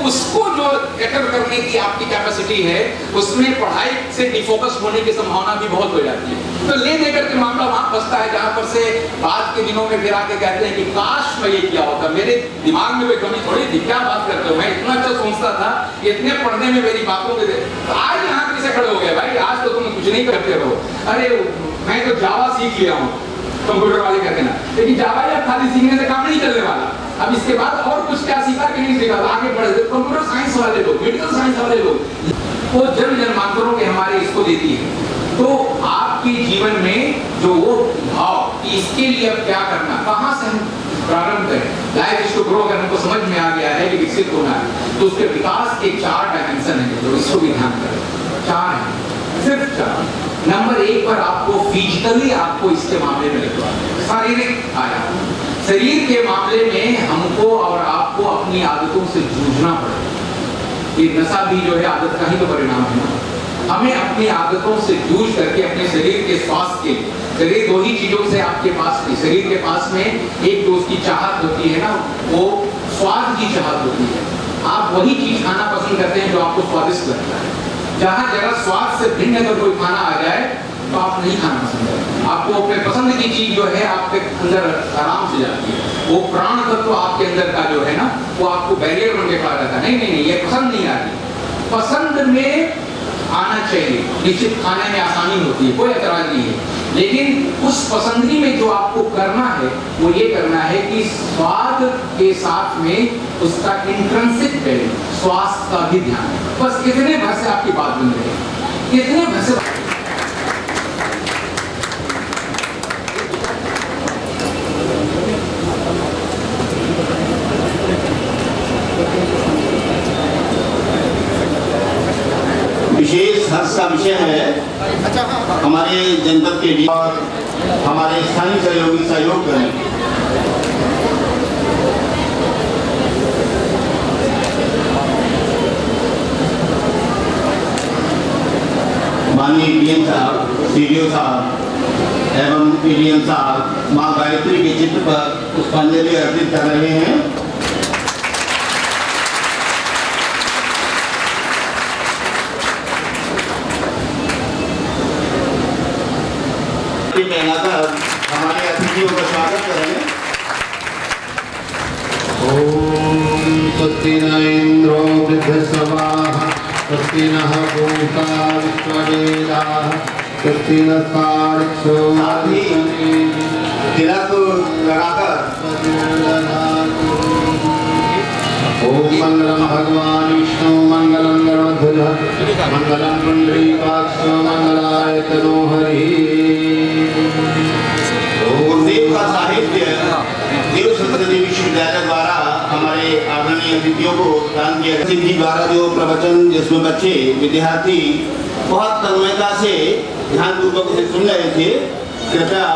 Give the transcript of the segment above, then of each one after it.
उसको जो कैटर करने की आपकी कैपेसिटी है, उसमें पढ़ाई से डिफोकस होने की संभावना भी बहुत हो जाती है। तो ले देकर के मामला वहां फंसता है जहां पर से बाद के दिनों में फिर आके कहते हैं कि काश मैं ये किया होता, मेरे दिमाग में कोई कमी थोड़ी थी, क्या बात करते हो, मैं इतना अच्छा सोचता था, इतने पढ़ने में मेरी बातों के तो आज यहाँ कैसे खड़े हो गए भाई, आज तो तुम कुछ नहीं करते रहो। अरे मैं तो जावा सीख लिया हूँ, कंप्यूटर वाले कहते ना, लेकिन जावा या खाली सीखने से काम नहीं चलने वाला। अब इसके बाद और कुछ क्या सीखा कि नहीं सीखा, आगे बढ़े। कंप्यूटर साइंस वाले लोग, मेडिकल साइंस वाले लोग, वो जन्म जन्मांतरों के हमारे इसको देती है। तो आपके जीवन में जो वो भाव कि इसके लिए अब क्या करना, कहाँ से हम प्रारंभ करें, लाइफ इज टू ग्रो, अगर हमको समझ में आ गया है कि विकसित होना है, तो उसके विकास के 4 डायमेंशन है, तो इसको भी ध्यान करें। 4 है, सिर्फ 4। नंबर 1 पर आपको फिजिकली आपको इसके मामले में लिखवा, शारीरिक आयाम। शरीर के मामले में हमको और आपको अपनी आदतों से जूझना पड़ेगा। ये नशा भी जो है आदत का ही तो परिणाम है ना। हमें अपनी आदतों से जूझ करके अपने शरीर के स्वास्थ्य के, शरीर 2 ही चीजों से आपके पास, शरीर के पास में एक तो उसकी चाहत होती है ना, वो स्वाद की चाहत होती है। आप वही चीज खाना पसंद करते हैं जो आपको स्वादिष्ट लगता है। जहां जरा स्वाद से भिन्न अगर कोई खाना आ जाए तो आप नहीं खाना पसंद करते। आपको अपने पसंद की चीज जो है आपके अंदर आराम से जाती है। वो प्राण तत्व आपके अंदर का जो है ना, वो आपको बैरियर बन के खड़ा रहता है, नहीं ये पसंद नहीं आती। पसंद में आना चाहिए, निश्चित खाने में आसानी होती है, कोई एतराज नहीं है, लेकिन उस पसंदगी में जो आपको करना है वो ये करना है कि स्वाद के साथ में उसका इंट्रिंसिक वैल्यू, स्वास्थ्य का भी ध्यान है। बस इतने भर से आपकी बात बन रही है, इतने भर से। विशेष हर्ष का विषय है हमारे जनपद के लिए और हमारे स्थानीय सहयोगी सहयोग करें। माननीय पीएम साहब, सीडीओ साहब एवं पीडीएम साहब मां गायत्री के चित्र पर पुष्पांजलि अर्पित कर रहे हैं। हमारे अतिथियों का स्वागत करें। ओम स्वस्ति न इंद्रो वृद्धश्रवाः, स्वस्ति नः पूषा विश्ववेदाः, स्वस्ति नस्तार्क्ष्यो तिलक लगाकर ओम मंगलम भगवान विष्णु मंगलम गरुड़ध्वज मंगलम पुंडरीकाक्ष मंगलाय तनो हरि। गुरुदेव का साहित्य देव संस्कृति विश्वविद्यालय द्वारा हमारे आदरणीय अतिथियों को दान किया। सिद्धि द्वारा जो प्रवचन जिसमें बच्चे विद्यार्थी बहुत तन्मयता से ध्यानपूर्वक से सुन रहे थे, कृपया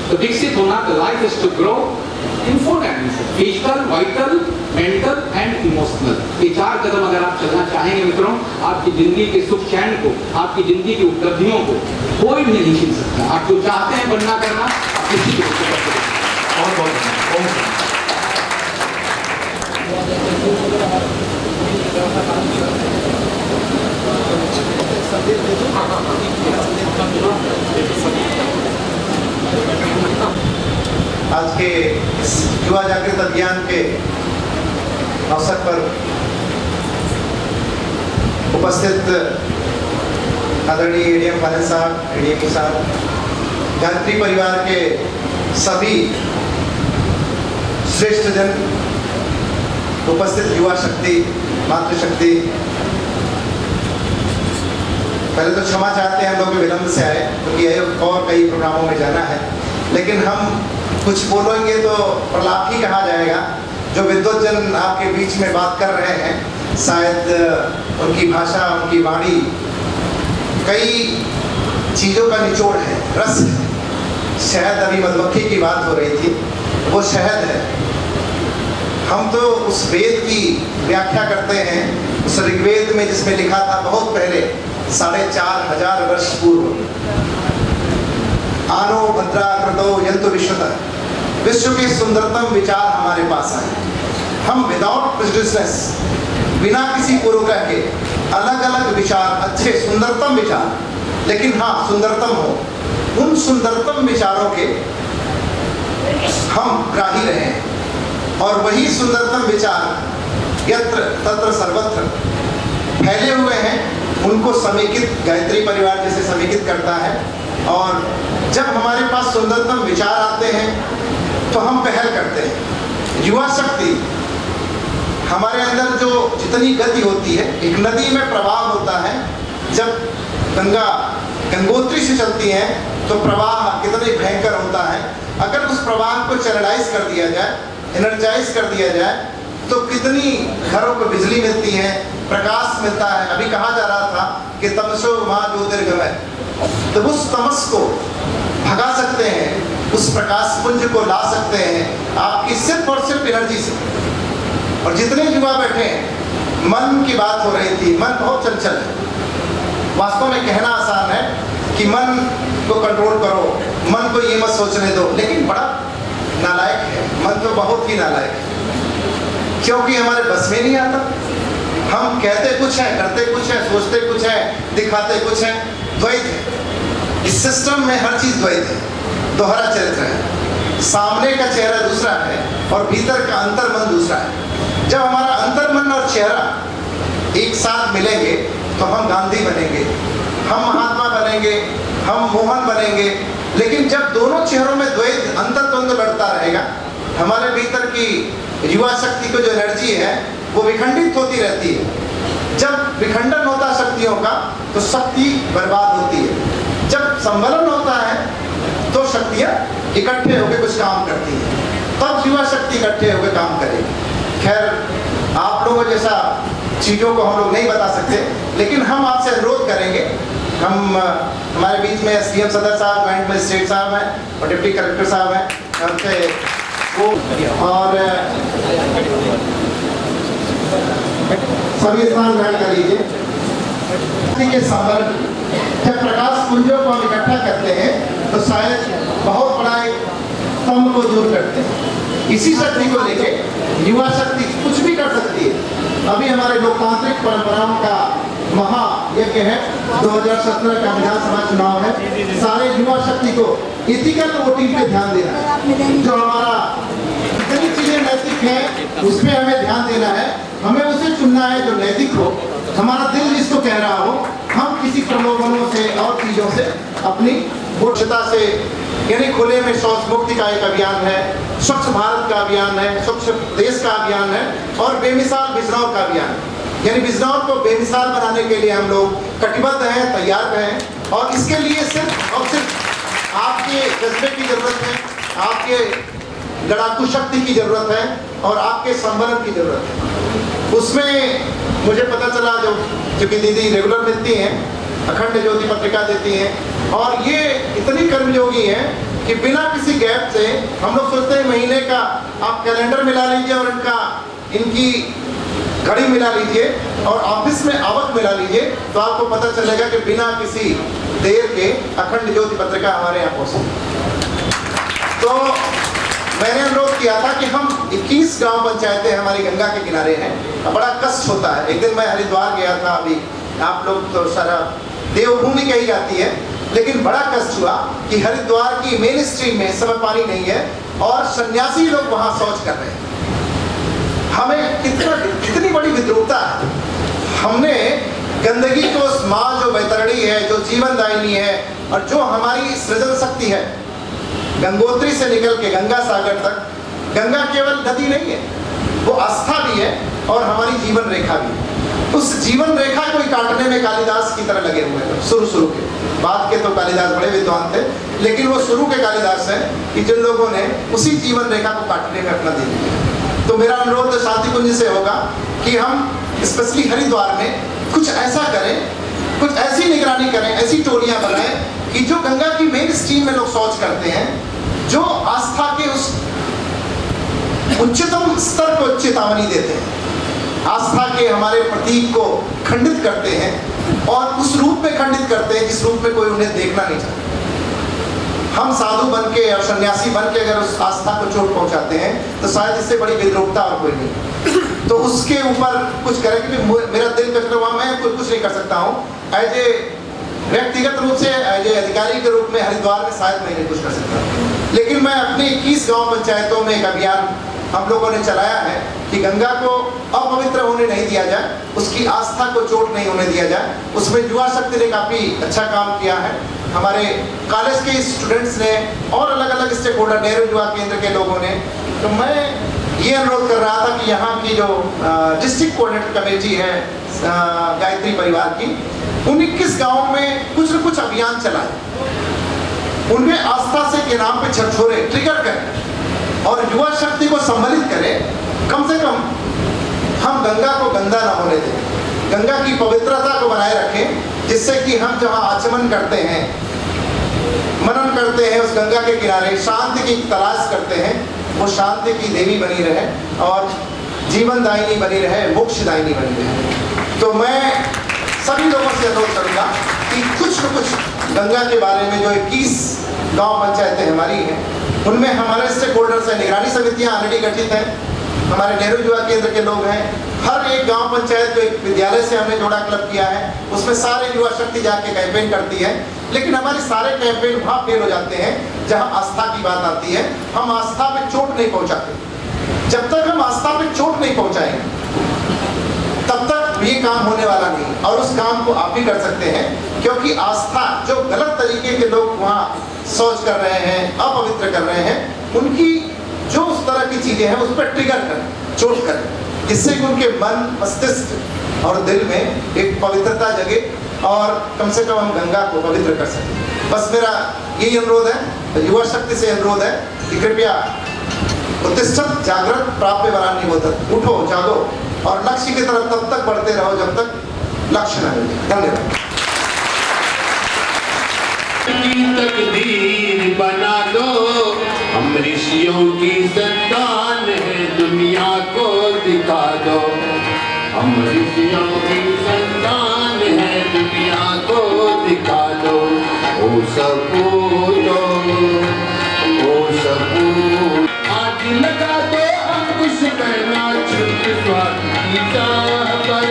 तो विकसित होना, तो life is to grow in 4 dimension, physical, vital, mental and emotional. ये 4 कदम अगर आप चलना चाहेंगे मित्रों, आपकी जिंदगी के सुख चैन को, आपकी जिंदगी की उपलब्धियों को कोई भी नहीं छीन सकता। आप जो चाहते हैं बनना करना, आप किसी को कर सकते हैं। आज के युवा जागृत अभियान के अवसर पर उपस्थित आदरणीय एडीएम खालिद साहब, एडीएम साहब, गायत्री परिवार के सभी श्रेष्ठ जन, उपस्थित युवा शक्ति, मातृशक्ति, पहले तो क्षमा चाहते हैं हम लोग विलंब से आए क्योंकि और कई प्रोग्रामों में जाना है, लेकिन हम कुछ बोलेंगे तो प्रलाप ही कहा जाएगा। जो विद्वत जन आपके बीच में बात कर रहे हैं, शायद उनकी भाषा, उनकी वाणी कई चीज़ों का निचोड़ है, रस है। शहद, अभी मधुमक्खी की बात हो रही थी, वो शहद है। हम तो उस वेद की व्याख्या करते हैं, उस ऋग्वेद में जिसमें लिखा था बहुत पहले 4500 वर्ष पूर्व। आनो भद्रा कृतो यंतु विश्वतः, विश्व के सुंदरतम विचार हमारे पास आए। हम विदाउट प्रेजुडिस, बिना किसी पूर्वग्रह के अलग अलग विचार, अच्छे सुंदरतम विचार, लेकिन हाँ सुंदरतम हो, उन सुंदरतम विचारों के हम ग्राही रहे हैं। और वही सुंदरतम विचार यत्र तत्र सर्वत्र फैले हुए हैं, उनको समेकित गायत्री परिवार जैसे समेकित करता है। और जब हमारे पास सुंदरतम विचार आते हैं तो हम पहल करते हैं। युवा शक्ति हमारे अंदर जो जितनी गति होती है, एक नदी में प्रवाह होता है, जब गंगा गंगोत्री से चलती है तो प्रवाह कितने भयंकर होता है। अगर उस प्रवाह को चैनलाइज कर दिया जाए, एनर्जाइज कर दिया जाए, तो कितनी घरों को बिजली मिलती है, प्रकाश मिलता है। अभी कहा जा रहा था कि तमसो मां ज्योतिर्गमय, तो उस तमस को भगा सकते हैं, उस प्रकाश पुंज को ला सकते हैं आपकी सिर्फ और सिर्फ एनर्जी से। और जितने युवा बैठे हैं, मन की बात हो रही थी, मन बहुत चंचल है। वास्तव में कहना आसान है कि मन को कंट्रोल करो, मन को ये मत सोचने दो, लेकिन बड़ा नालायक है मन, तो बहुत ही नालायक है, क्योंकि हमारे बस में नहीं आता। हम कहते कुछ है, करते कुछ है, सोचते कुछ है, दिखाते कुछ है। द्वैत है इस सिस्टम में, हर चीज द्वैत है, दोहरा चरित्र है। सामने का चेहरा दूसरा है और भीतर का अंतर्मन दूसरा है। जब हमारा अंतर्मन और चेहरा एक साथ मिलेंगे तो हम गांधी बनेंगे, हम महात्मा बनेंगे, हम मोहन बनेंगे। लेकिन जब दोनों चेहरों में द्वैत अंतर्द्वंद लड़ता रहेगा, हमारे भीतर की युवा शक्ति को जो एनर्जी है वो विखंडित होती रहती है। जब विखंडन होता शक्तियों का तो शक्ति बर्बाद होती है। जब सम्मेलन होता है तो शक्तियाँ इकट्ठे होकर कुछ काम करती हैं, तब युवा शक्ति इकट्ठे होकर काम करेगी। खैर आप लोगों जैसा चीज़ों को हम लोग नहीं बता सकते, लेकिन हम आपसे अनुरोध करेंगे। हम हमारे बीच में सीएम सदर साहब, जॉइंट मजिस्ट्रेट साहब हैं और डिप्टी कलेक्टर साहब हैं, हमसे वो और सभी स्थान ग्रहण कर लीजिए। के संबंध जब प्रकाश पुंजों को हम इकट्ठा करते हैं तो शायद बहुत बड़ा एक स्तंभ को दूर करते हैं। इसी शक्ति को लेके युवा शक्ति कुछ भी कर सकती है। अभी हमारे लोकतांत्रिक परंपराओं का महायज्ञ है, 2017 का विधानसभा चुनाव है। सारे युवा शक्ति को इथिकल वोटिंग पे ध्यान देना है। जो हमारा जितनी चीजें नैतिक है उस पर हमें ध्यान देना है। हमें उसे चुनना है जो नैतिक हो, हमारा दिल जिसको कह रहा हो। हम किसी प्रलोभनों से और चीजों से अपनी स्वच्छता से, यानी खुले में शौच मुक्ति का एक अभियान है, स्वच्छ भारत का अभियान है, स्वच्छ देश का अभियान है और बेमिसाल बिजनौर का अभियान है। यानी बिजनौर को बेमिसाल बनाने के लिए हम लोग कटिबद्ध हैं, तैयार हैं। और इसके लिए सिर्फ और सिर्फ आपके जज्बे की जरूरत है, आपके लड़ाकू शक्ति की जरूरत है और आपके संवरण की जरूरत है। उसमें मुझे पता चला, जो क्योंकि दीदी रेगुलर मिलती हैं, अखंड ज्योति पत्रिका देती हैं और ये इतनी कर्मयोगी हैं कि बिना किसी गैप से हम लोग सोचते हैं महीने का आप कैलेंडर मिला लीजिए और इनकी घड़ी मिला लीजिए और ऑफिस में आवक मिला लीजिए, तो आपको पता चलेगा कि बिना किसी देर के अखंड ज्योति पत्रिका हमारे यहाँ पहुँचे। तो मैंने अनुरोध किया था कि हम 21 ग्राम पंचायतें हमारी गंगा के किनारे हैं, बड़ा कष्ट होता है। एक दिन मैं हरिद्वार गया था, अभी आप लोग तो सारा देवभूमि कही जाती है, लेकिन बड़ा कष्ट हुआ कि हरिद्वार की मेन स्ट्रीम में इस समय पानी नहीं है और सन्यासी लोग वहाँ शौच कर रहे हैं। हमें कितनी बड़ी विद्रूपता है। हमने गंदगी को उस माँ जो वैतरणी है, जो जीवनदायिनी है और जो हमारी सृजन शक्ति है, गंगोत्री से निकल के गंगा सागर तक, गंगा केवल नदी नहीं है, वो आस्था भी है और हमारी जीवन रेखा भी है। उस जीवन रेखा को काटने में कालिदास की तरह लगे हुए थे शुरू के। बाद के तो कालिदास बड़े विद्वान थे, लेकिन वो शुरू के कालिदास हैं कि जिन लोगों ने उसी जीवन रेखा को काटने में अपना दे दिया। तो मेरा अनुरोध शांति कुंज से होगा कि हम स्पेशली हरिद्वार में कुछ ऐसा करें, कुछ ऐसी निगरानी करें, ऐसी टोलियां बनाएं कि जो गंगा की मेन स्ट्रीम में लोग शौच करते हैं, जो आस्था के उस उच्चतम स्तर को चेतावनी देते हैं, आस्था के हमारे प्रतीक को खंडित करते हैं, और उस रूप में खंडित करते हैं जिस रूप में कोई उन्हें देखना नहीं चाहता। हम साधु बन के और सन्यासी बन के अगर उस आस्था को चोट पहुंचाते हैं तो शायद इससे बड़ी विद्रोहता और कोई नहीं। तो उसके ऊपर कुछ करें कि मेरा दिल कचरा हुआ, मैं कुछ नहीं कर सकता हूँ। एज ए व्यक्तिगत रूप से एज ए अधिकारी के रूप में हरिद्वार में शायद मैं नहीं कुछ कर सकता, लेकिन मैं अपनी 21 गांव पंचायतों में एक अभियान हम लोगों ने चलाया है कि गंगा को अपवित्र होने नहीं दिया जाए, उसकी आस्था को चोट नहीं होने दिया जाए। उसमें युवा शक्ति ने काफ़ी अच्छा काम किया है, हमारे कॉलेज के स्टूडेंट्स ने और अलग अलग स्टेक होल्डर, नेहरू युवा केंद्र के लोगों ने। तो मैं ये अनुरोध कर रहा था कि यहाँ की जो डिस्ट्रिक्ट कोऑर्डिनेटर कमेटी है गायत्री परिवार की, उन 21 गाँव में कुछ न कुछ अभियान चलाए, उनमें आस्था से के नाम पे झकझोरे ट्रिगर करें और युवा शक्ति को सम्मिलित करें। कम से कम हम गंगा को गंदा ना होने दें, गंगा की पवित्रता को बनाए रखें, जिससे कि हम जहाँ आचमन करते हैं, मनन करते हैं उस गंगा के किनारे, शांति की तलाश करते हैं, वो शांति की देवी बनी रहे और जीवन दायिनी बनी रहे, मोक्ष दायिनी बनी रहे। तो मैं सभी लोगों से अनुरोध करूँगा कि कुछ न कुछ गंगा के बारे में जो 21 गांव पंचायतें हमारी हैं, उनमें हमारे स्टेक होल्डर्स हैं, निगरानी समितियां ऑलरेडी गठित हैं, हमारे नेहरू युवा केंद्र के लोग हैं। हर एक गांव पंचायत को एक विद्यालय से हमने जोड़ा क्लब किया है, उसमें सारे युवा शक्ति जाके कैंपेन करती है। लेकिन हमारे सारे कैंपेन वहाँ फेल हो जाते हैं जहाँ आस्था की बात आती है। हम आस्था पे चोट नहीं पहुँचाते। जब तक हम आस्था पे चोट नहीं पहुँचाएंगे तब तक ये काम होने वाला नहीं, और उस काम को आप भी कर सकते हैं, क्योंकि आस्था जो गलत तरीके के लोग वहाँ सोच कर रहे हैं, अपवित्र कर रहे हैं, उनकी जो उस तरह की चीजें हैं उस पर ट्रिगर करें, चोट करें, जिससे कि उनके मन, मस्तिष्क और दिल में एक पवित्रता जगे और कम से कम हम गंगा को पवित्र कर सकें। बस मेरा यही अनुरोध है, युवा शक्ति से अनुरोध है कि कृपया उत्तिष्ठत जागृत प्राप्य वरान्य बोधत, उठो जागो और लक्ष्य की तरफ तब तक बढ़ते रहो जब तक लक्ष्य न मिले। धन्यवाद। तकदीर बना दो, हम ऋषियों की संतान है, दुनिया को दिखा दो। हम ऋषियों की संतान है, दुनिया को दिखा दो। ओ सपूतो, ओ सपूत, आज लगा दो अंकुश करना छुप स्वाति पर,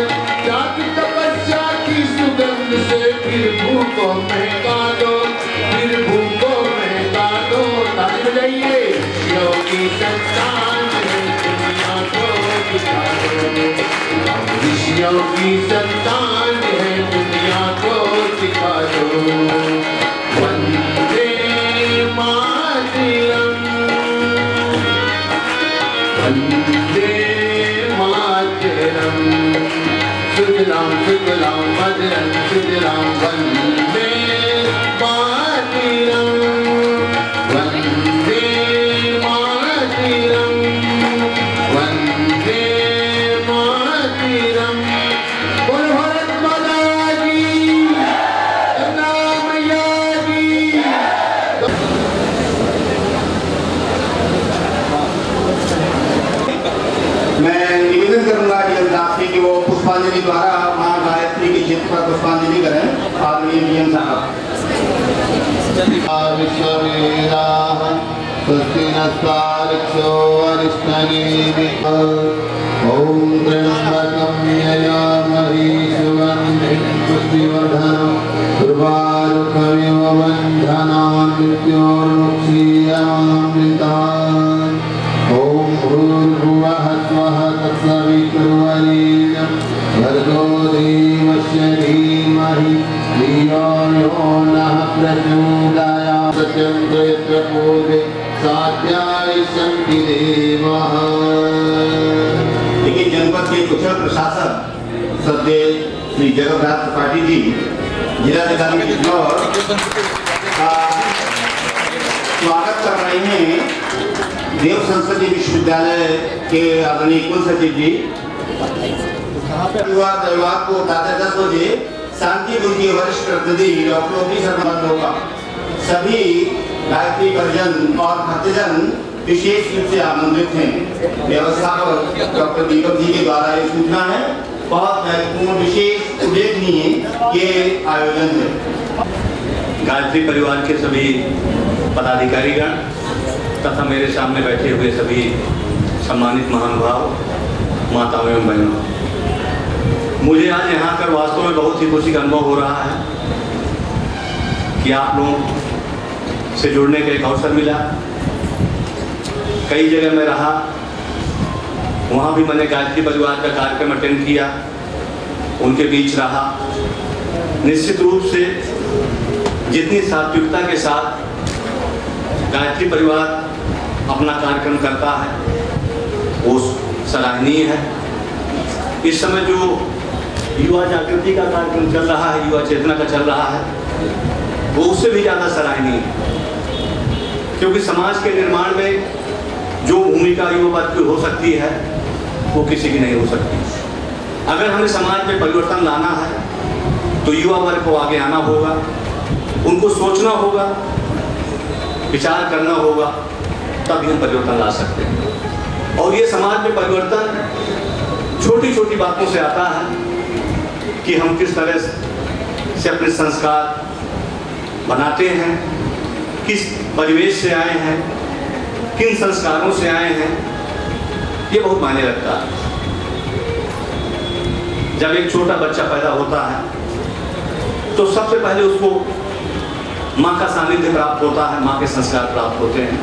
जाति तपस्या की सुगंध से फिर भूखों महका दो, फिर भूखों महका दो। ताली बजाइए, योगी संतान है, दुनिया को दिखा दो। ऋषियों की संतान है, दुनिया को दिखा दो। वंदे मातरम, वंदे मातरम, सुजलाम सुफलाम मधुरम सुजलाम, वंदे मातरम, वंदे मातरम, वंदे मातरम। बोल भारत माता की, गंगा मैया की। मैं निवेदन करूंगा कि वो पुष्पांजलि द्वारा मां गायत्री के चित्र पर पुष्पांजलि करें। आदरणीय डीएम साहब। विश्ववेदाः स्वस्ति नस्तार्क्ष्यो अरिष्टनेमिः। ॐ त्र्यम्बकं यजामहे सुगन्धिं पुष्टिवर्धनं, उर्वारुकमिव बन्धनान् मृत्योर्मुक्षीयमामृतात्। ॐ भूर्भुवः स्वः तत्सवितुर्वरेण्यं, भर्गो देवस्य धीमहि धियो यो नः प्रचोदयात्। सत्यं प्रयत्र पूर्वे साध्याय सन्ति देवाः। देखिए, जनपद के कुशल प्रशासक श्रद्धेय श्री जगन्नाथ त्रिपाठी जी, जिलाधिकारी इंदौर का स्वागत कर रहे हैं। देव संस्कृति विश्वविद्यालय के आदरणीय कुल सचिव जी, रविवार को 10 बजे शांति गुरु के वरिष्ठ प्रतिनिधि डॉक्टर ओपी शर्मा होगा। सभी गायत्री परिजन और भक्तजन विशेष रूप से आमंत्रित हैं। व्यवस्थापक डॉक्टर दीपक जी के द्वारा ये सूचना है। बहुत महत्वपूर्ण विशेष उल्लेखनीय ये आयोजन है। गायत्री परिवार के सभी पदाधिकारीगण तथा मेरे सामने बैठे हुए सभी सम्मानित महानुभाव, माताओं एवं बहनों, मुझे आज यहाँ कर वास्तव में बहुत ही खुशी का अनुभव हो रहा है कि आप लोगों से जुड़ने का एक अवसर मिला। कई जगह मैं रहा, वहाँ भी मैंने गायत्री परिवार का कार्यक्रम अटेंड किया, उनके बीच रहा। निश्चित रूप से जितनी सात्विकता के साथ गायत्री परिवार अपना कार्यक्रम करता है वो सराहनीय है। इस समय जो युवा जागृति का कार्यक्रम चल रहा है, युवा चेतना का चल रहा है, वो उससे भी ज़्यादा सराहनीय है, क्योंकि समाज के निर्माण में जो भूमिका युवा वर्ग की हो सकती है वो किसी की नहीं हो सकती। अगर हमें समाज में परिवर्तन लाना है तो युवा वर्ग को आगे आना होगा, उनको सोचना होगा, विचार करना होगा, तभी हम परिवर्तन ला सकते हैं। और ये समाज में परिवर्तन छोटी छोटी बातों से आता है कि हम किस तरह से अपने संस्कार बनाते हैं, किस परिवेश से आए हैं, किन संस्कारों से आए हैं, ये बहुत मायने रखता है। जब एक छोटा बच्चा पैदा होता है तो सबसे पहले उसको माँ का सानिध्य प्राप्त होता है, माँ के संस्कार प्राप्त होते हैं,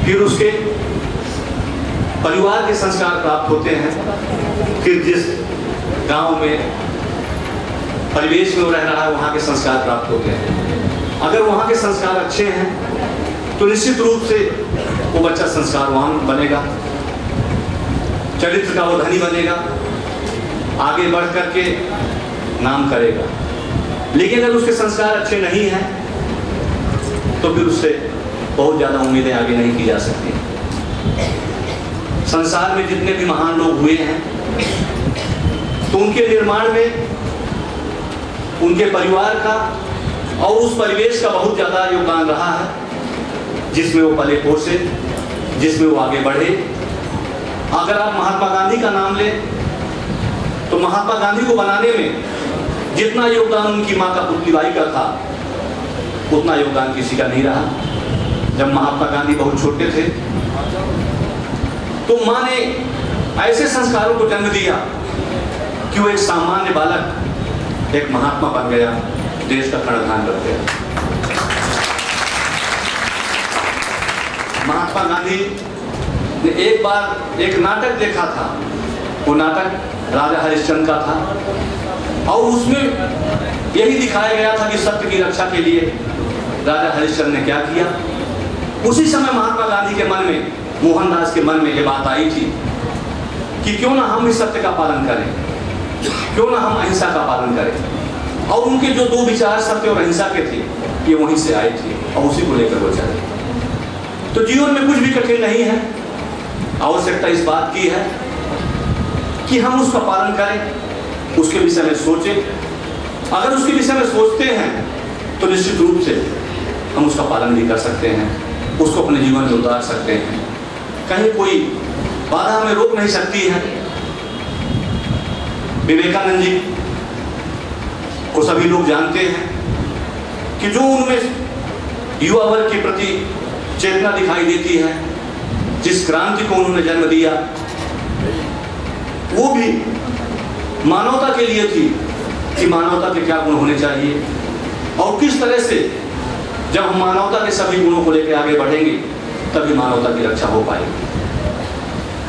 फिर उसके परिवार के संस्कार प्राप्त होते हैं, फिर जिस गांव में परिवेश में रह रहा है वहाँ के संस्कार प्राप्त होते हैं। अगर वहाँ के संस्कार अच्छे हैं तो निश्चित रूप से वो बच्चा संस्कारवान बनेगा, चरित्र का वो धनी बनेगा, आगे बढ़ करके नाम करेगा। लेकिन अगर उसके संस्कार अच्छे नहीं हैं तो फिर उससे बहुत ज़्यादा उम्मीदें आगे नहीं की जा सकती। संसार में जितने भी महान लोग हुए हैं तो उनके निर्माण में उनके परिवार का और उस परिवेश का बहुत ज़्यादा योगदान रहा है जिसमें वो पले पोसे, जिसमें वो आगे बढ़े। अगर आप महात्मा गांधी का नाम लें तो महात्मा गांधी को बनाने में जितना योगदान उनकी माँ का पुतलीबाई का था उतना योगदान किसी का नहीं रहा। जब महात्मा गांधी बहुत छोटे थे तो माँ ने ऐसे संस्कारों को जन्म दिया कि वो एक सामान्य बालक एक महात्मा बन गया, देश का कर्णधार बन गया। महात्मा गांधी ने एक बार एक नाटक देखा था, वो नाटक राजा हरिश्चंद्र का था और उसमें यही दिखाया गया था कि सत्य की रक्षा के लिए राजा हरिश्चंद्र ने क्या किया। उसी समय महात्मा गांधी के मन में, मोहनदास के मन में ये बात आई थी कि क्यों ना हम इस सत्य का पालन करें, क्यों ना हम अहिंसा का पालन करें। और उनके जो दो विचार सत्य और अहिंसा के थे ये वहीं से आए थे और उसी को लेकर वो चले। तो जीवन में कुछ भी कठिन नहीं है, आवश्यकता इस बात की है कि हम उसका पालन करें, उसके विषय में सोचें। अगर उसके विषय में सोचते हैं तो निश्चित रूप से हम उसका पालन भी कर सकते हैं, उसको अपने जीवन में उतार सकते हैं। कहीं कोई बाधा हमें रोक नहीं सकती है। विवेकानंद जी को सभी लोग जानते हैं कि जो उनमें युवा वर्ग के प्रति चेतना दिखाई देती है, जिस क्रांति को उन्होंने जन्म दिया वो भी मानवता के लिए थी कि मानवता के क्या गुण होने चाहिए और किस तरह से जब हम मानवता के सभी गुणों को लेकर आगे बढ़ेंगे तभी मानवता की रक्षा हो पाएगी।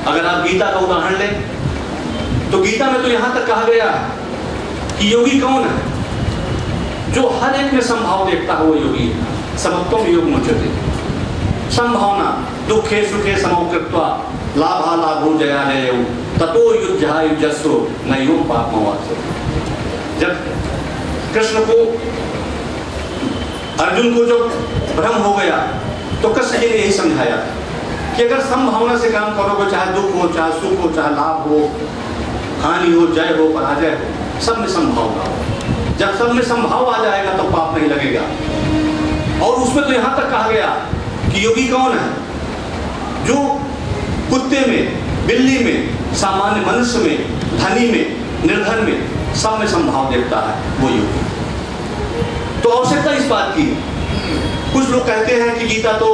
अगर आप गीता का उदाहरण लें तो गीता में तो यहाँ तक कहा गया है कि योगी कौन है? जो हर एक में संभाव देखता है वो योगी है। समत्वम योग मुच्यते, संभावना दुखे सुखे समौ कृत्वा लाभा लाभो जयालयौ ततो युज्या युजस्व नैव पापमवाप्स्यते। जब कृष्ण को अर्जुन को जो भ्रम हो गया तो कृष्ण जी ने यही समझाया कि अगर संभावना से काम करोगे, चाहे दुख हो, चाहे सुख हो, चाहे लाभ हो, हानि हो, जय हो, पराजय हो, सब में संभाव हो। जब सब में संभाव आ जाएगा तो पाप नहीं लगेगा। और उसमें तो यहाँ तक कहा गया कि योगी कौन है? जो कुत्ते में, बिल्ली में, सामान्य मनुष्य में धनी में, निर्धन में, सब में समभाव देखता है वो योगी। तो आवश्यकता इस बात की, कुछ लोग कहते हैं कि गीता तो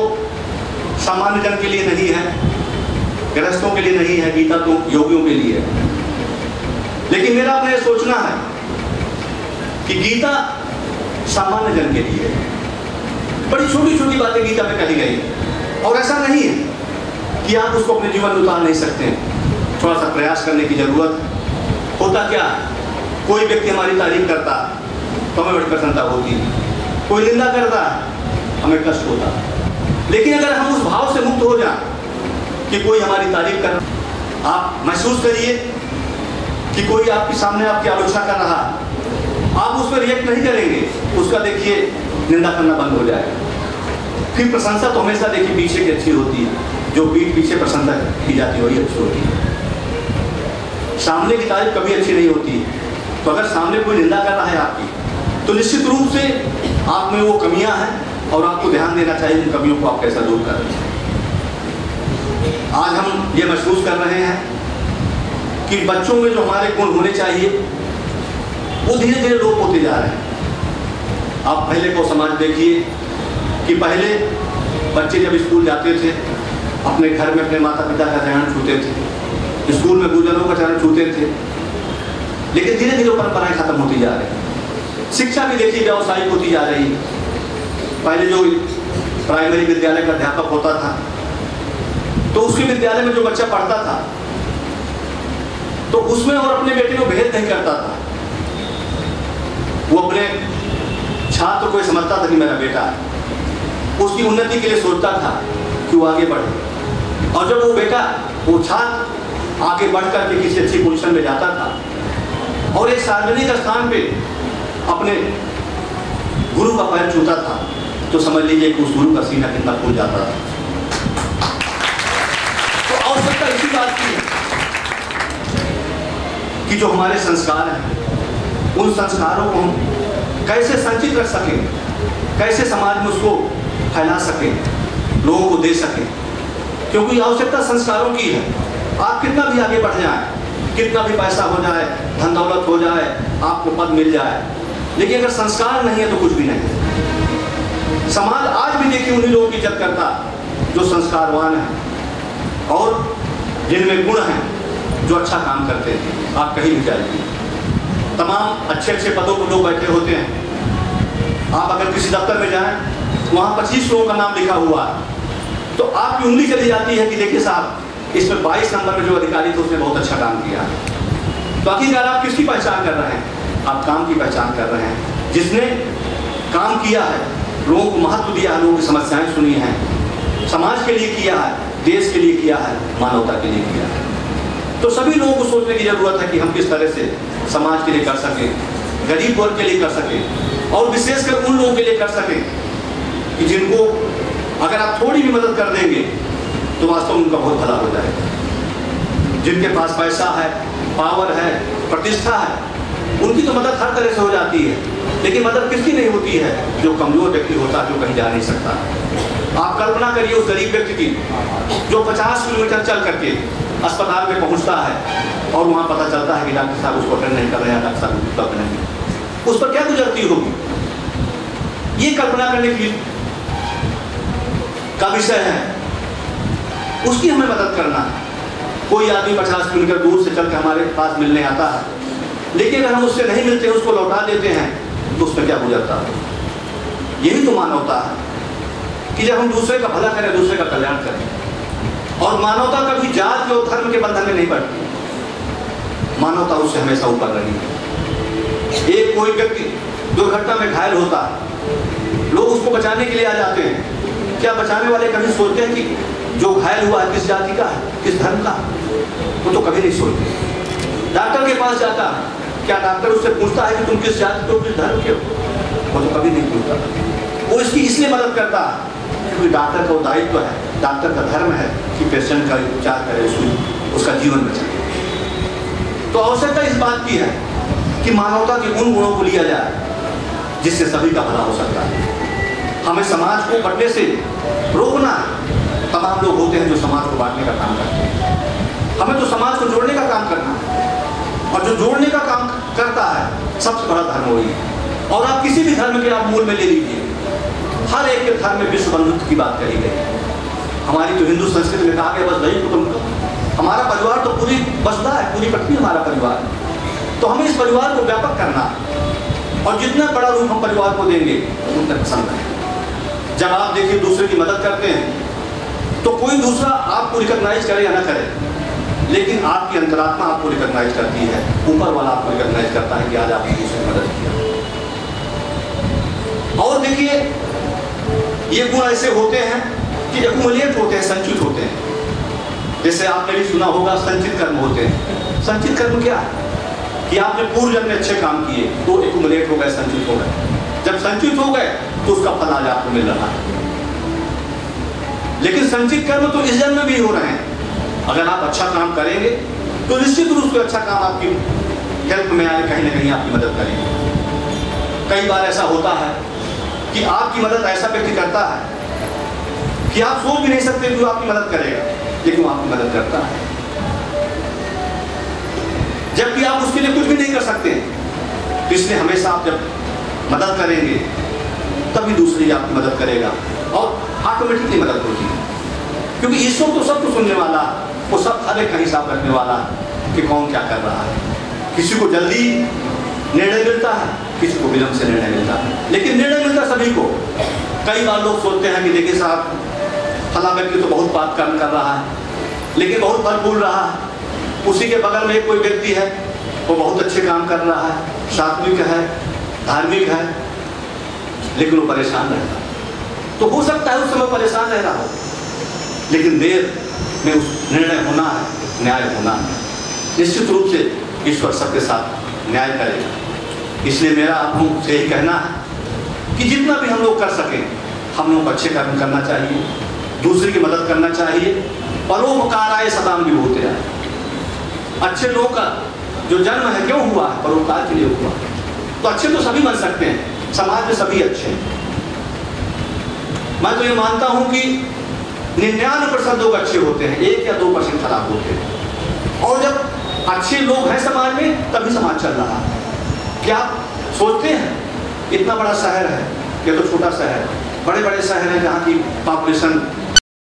सामान्य जन के लिए नहीं है, गृहस्थों के लिए नहीं है, गीता तो योगियों के लिए है। लेकिन मेरा अपना यह सोचना है कि गीता सामान्य जन के लिए है। बड़ी छोटी छोटी बातें गीता में कही गई, और ऐसा नहीं है कि आप उसको अपने जीवन में उतार नहीं सकते हैं, थोड़ा सा प्रयास करने की जरूरत है। होता क्या, कोई व्यक्ति हमारी तारीफ करता तो हमें बड़ी प्रसन्नता होती, कोई निंदा करता हमें कष्ट होता। लेकिन अगर हम उस भाव से मुक्त हो जाएं कि कोई हमारी तारीफ कर, आप महसूस करिए कि कोई आपके सामने आपकी आलोचना कर रहा है, आप उस पर रिएक्ट नहीं करेंगे, उसका देखिए निंदा करना बंद हो जाएगा। फिर प्रशंसा तो हमेशा देखिए पीछे की अच्छी होती है, जो पीठ पीछे प्रशंसा की जाती है वही अच्छी होती है। सामने की तारीफ कभी अच्छी नहीं होती है। तो अगर सामने कोई निंदा कर रहा है आपकी, तो निश्चित रूप से आप में वो कमियां हैं और आपको ध्यान देना चाहिए उन कमियों को आप कैसा दूर करें। आज हम ये महसूस कर रहे हैं कि बच्चों में जो हमारे गुण होने चाहिए वो धीरे धीरे लोप होते जा रहे हैं। आप पहले को समाज देखिए कि पहले बच्चे जब स्कूल जाते थे अपने घर में अपने माता पिता का चरण छूते थे, स्कूल में गुरुजनों का चरण छूते थे, लेकिन धीरे धीरे परंपराएं खत्म होती जा रही हैं। शिक्षा भी देखिए व्यावसायिक होती जा रही है। पहले जो प्राइमरी विद्यालय का अध्यापक होता था तो उसके विद्यालय में जो बच्चा पढ़ता था तो उसमें और अपने बेटे को भेद नहीं करता था। वो अपने छात्र को समझता था कि मेरा बेटा है, उसकी उन्नति के लिए सोचता था कि वो आगे बढ़े। और जब वो बेटा, वो छात्र आगे बढ़ करके किसी अच्छी पोजीशन में जाता था और एक सार्वजनिक स्थान पे अपने गुरु का पैर छूता था, तो समझ लीजिए कि उस गुरु का सीना कितना फूल जाता था। तो आवश्यकता इसी बात की है कि जो हमारे संस्कार हैं उन संस्कारों को हम कैसे संचित रख सकें, कैसे समाज में उसको फैला सकें, लोगों को दे सकें। क्योंकि आवश्यकता संस्कारों की है। आप कितना भी आगे बढ़ जाए, कितना भी पैसा हो जाए, धन दौलत हो जाए, आपको पद मिल जाए, लेकिन अगर संस्कार नहीं है तो कुछ भी नहीं। समाज आज भी देखिए उन्हीं लोगों की इज्जत करता जो संस्कारवान है और जिनमें गुण हैं, जो अच्छा काम करते हैं। आप कहीं भी जाइए, तमाम अच्छे अच्छे पदों पर लोग बैठे होते हैं। आप अगर किसी दफ्तर में जाएं, वहाँ 25 लोगों का नाम लिखा हुआ है, तो आपकी उंगली चली जाती है कि देखिए साहब इसमें 22 नंबर में जो अधिकारी थे उसने बहुत अच्छा काम किया। तो आखिरकार आप किसकी पहचान कर रहे हैं? आप काम की पहचान कर रहे हैं। जिसने काम किया है, लोगों को महत्व दिया है, लोगों की समस्याएं सुनी हैं, समाज के लिए किया है, देश के लिए किया है, मानवता के लिए किया है। तो सभी लोगों को सोचने की जरूरत है कि हम किस तरह से समाज के लिए कर सकें, गरीब वर्ग के लिए कर सकें, और विशेषकर उन लोगों के लिए कर सकें कि जिनको अगर आप थोड़ी भी मदद कर देंगे तो वास्तव में उनका बहुत भला हो जाएगा। जिनके पास पैसा है, पावर है, प्रतिष्ठा है, उनकी तो मदद हर तरह से हो जाती है, लेकिन मदद किसकी नहीं होती है? जो कमजोर व्यक्ति होता है, जो कहीं जा नहीं सकता। आप कल्पना करिए उस गरीब व्यक्ति की जो 50 किलोमीटर चल करके अस्पताल में पहुंचता है और वहां पता चलता है कि डॉक्टर साहब उसको अटेंड नहीं कर रहे हैं, डॉक्टर साहब उपलब्ध नहीं। उस पर क्या गुजरती होगी? ये कल्पना करने की का विषय है। उसकी हमें मदद करना है। कोई आदमी 50 किलोमीटर दूर से चल के हमारे पास मिलने आता है, लेकिन अगर हम उससे नहीं मिलते, उसको लौटा देते हैं, तो उस पर क्या गुजरता है? यही तो मानवता है कि जब हम दूसरे का भला करें, दूसरे का कल्याण करें। और मानवता कभी जाति और धर्म के बंधन में नहीं पड़ती। मानवता उससे हमेशा ऊपर रही है। एक कोई व्यक्ति दुर्घटना में घायल होता है, लोग उसको बचाने के लिए आ जाते हैं। क्या बचाने वाले कभी सोचते हैं कि जो घायल हुआ है किस जाति का है, किस धर्म का? वो तो कभी नहीं सोचते। डॉक्टर के पास जाता है, क्या डॉक्टर उससे पूछता है कि तुम किस जाति के हो, किस धर्म के हो? वो तो कभी नहीं पूछता। वो इसकी इसलिए मदद करता है क्योंकि डॉक्टर का दायित्व है, डॉक्टर का धर्म है कि पेशेंट का उपचार करे, उसका जीवन बचाए। तो आवश्यकता इस बात की है कि मानवता के उन गुणों को लिया जाए जिससे सभी का भला हो सकता है। हमें समाज को बंटने से रोकना है। तमाम लोग होते हैं जो समाज को बांटने का काम करते हैं। हमें तो समाज को जोड़ने का काम करना है। और जो जोड़ने का काम करता है सबसे बड़ा धर्म वही है। और आप किसी भी धर्म के आप मूल में ले लीजिए, हर एक के धर्म में विश्व बंधुत्व की बात कही गई। हमारी जो हिंदू संस्कृति में कहा गया बस वही कुटुंब, हमारा परिवार तो पूरी वसुधा है, पूरी पृथ्वी हमारा परिवार है। तो हमें इस परिवार को व्यापक करना है और जितना बड़ा रूप हम परिवार को देंगे उतना पसंद है। जब आप देखिए दूसरे की मदद करते हैं तो कोई दूसरा आपको रिकॉग्नाइज करे या ना करे, लेकिन आपकी अंतरात्मा आपको रिकॉग्नाइज करती है, ऊपर वाला आपको रिकॉग्नाइज करता है कि आज आपने दूसरे की मदद किया। और देखिए ये गुण ऐसे होते हैं कि एक्युमुलेट होते हैं, संचित होते हैं। जैसे आपने भी सुना होगा संचित कर्म होते हैं। संचित कर्म क्या है कि आपने पूर्व जन्म में अच्छे काम किए तो एक्युमुलेट हो गए, संचित हो गए। जब संचित हो गए तो उसका फल आज आपको मिल रहा है। लेकिन संचित कर्म तो इस जन्म में भी हो रहे हैं। अगर आप अच्छा काम करेंगे तो निश्चित रूप से अच्छा काम आपकी हेल्प में आए, कहीं ना कहीं आपकी मदद करेंगे। कई बार ऐसा होता है कि आपकी मदद ऐसा व्यक्ति करता है कि आप सोच भी नहीं सकते कि वो आपकी मदद करेगा, लेकिन वो आपकी मदद करता है, जबकि आप उसके लिए कुछ भी नहीं कर सकते। तो इसलिए हमेशा आप जब मदद करेंगे तभी दूसरी आपकी मदद करेगा और ऑटोमेटिकली मदद होगी, क्योंकि ईश्वर तो सबको सुनने वाला, वो सब हर एक का हिसाब रखने वाला कि कौन क्या कर रहा है। किसी को जल्दी निर्णय मिलता है, किसी को विलंब से निर्णय मिलता है, लेकिन निर्णय मिलता सभी को। कई बार लोग सोचते हैं कि देखिए साहब फला व्यक्ति तो बहुत पाप कर्म कर रहा है लेकिन बहुत फल फूल रहा है, उसी के बगल में कोई व्यक्ति है वो बहुत अच्छे काम कर रहा है, सात्विक है, धार्मिक है, लेकिन वो परेशान रहता है। तो हो सकता है उस समय परेशान रह रहा हो, लेकिन देर में उस निर्णय होना है, न्याय होना है। निश्चित रूप से ईश्वर सबके साथ न्याय करेगा। इसलिए मेरा आप लोगों से यही कहना है कि जितना भी हम लोग कर सकें हम लोग अच्छे कर्म करना चाहिए, दूसरे की मदद करना चाहिए। परोपकाराय सदाम विभूतयः। अच्छे लोगों का जो जन्म है क्यों हुआ है? परोपकार के लिए हुआ। तो अच्छे तो सभी बन सकते हैं, समाज में सभी अच्छे हैं। मैं तो ये मानता हूं कि 99% लोग अच्छे होते हैं, 1 या 2% खराब होते हैं। और जब अच्छे लोग हैं समाज में तभी समाज चल रहा है। क्या आप सोचते हैं इतना बड़ा शहर है, ये तो छोटा शहर है, बड़े बड़े शहर हैं जहाँ की पॉपुलेशन